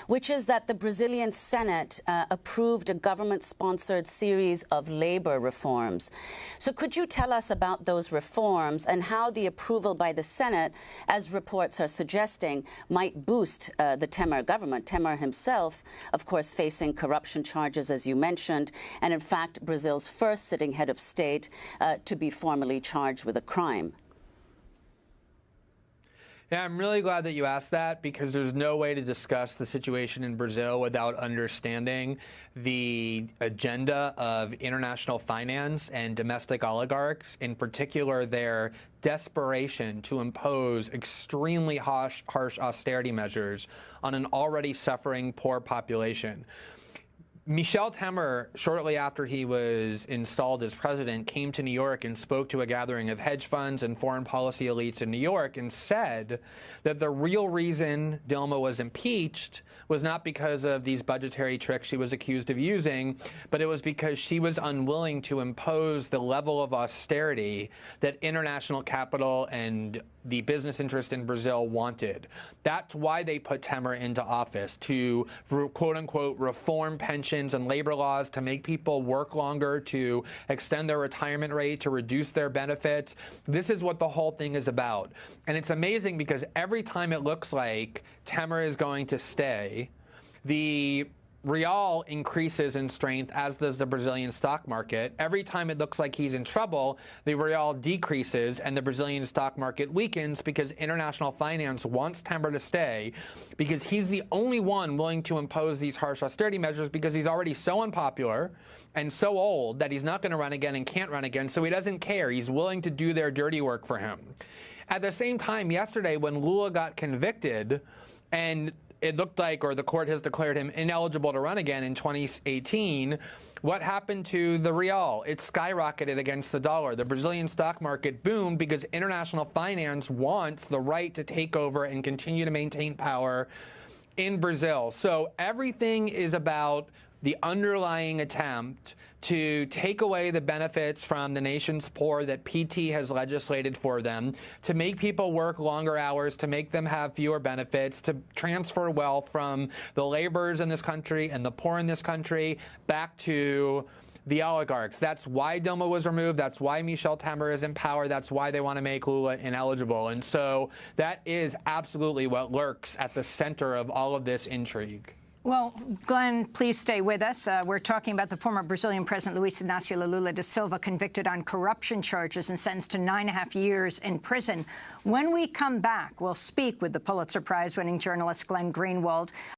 which is that the Brazilian Senate approved a government-sponsored series of labor reforms. So could you tell us about those reforms and how the approval by the Senate, as reports are suggesting, might boost the Temer government? Temer himself, of course, facing corruption charges, as you mentioned, and in fact, Brazil's first sitting head of state to be formally charged with a crime. Yeah, I'm really glad that you asked that, because there's no way to discuss the situation in Brazil without understanding the agenda of international finance and domestic oligarchs, in particular their desperation to impose extremely harsh austerity measures on an already suffering poor population. Michel Temer, shortly after he was installed as president, came to New York and spoke to a gathering of hedge funds and foreign policy elites in New York and said that the real reason Dilma was impeached was not because of these budgetary tricks she was accused of using, but it was because she was unwilling to impose the level of austerity that international capital and the business interest in Brazil wanted. That's why they put Temer into office, to quote-unquote reform pensions and labor laws, to make people work longer, to extend their retirement rate, to reduce their benefits. This is what the whole thing is about. And it's amazing because every time it looks like Temer is going to stay, the real increases in strength, as does the Brazilian stock market. Every time it looks like he's in trouble, the real decreases and the Brazilian stock market weakens, because international finance wants Temer to stay, because he's the only one willing to impose these harsh austerity measures, because he's already so unpopular and so old that he's not going to run again and can't run again, so he doesn't care. He's willing to do their dirty work for him. At the same time, yesterday, when Lula got convicted and it looked like, or the court has declared him ineligible to run again in 2018, what happened to the real? It skyrocketed against the dollar. The Brazilian stock market boomed because international finance wants the right to take over and continue to maintain power in Brazil. So everything is about the underlying attempt to take away the benefits from the nation's poor that PT has legislated for them, to make people work longer hours, to make them have fewer benefits, to transfer wealth from the laborers in this country and the poor in this country back to the oligarchs. That's why Dilma was removed. That's why Michel Temer is in power. That's why they want to make Lula ineligible. And so that is absolutely what lurks at the center of all of this intrigue. Well, Glenn, please stay with us. We're talking about the former Brazilian President Luiz Inácio Lula da Silva, convicted on corruption charges and sentenced to 9.5 years in prison. When we come back, we'll speak with the Pulitzer Prize-winning journalist Glenn Greenwald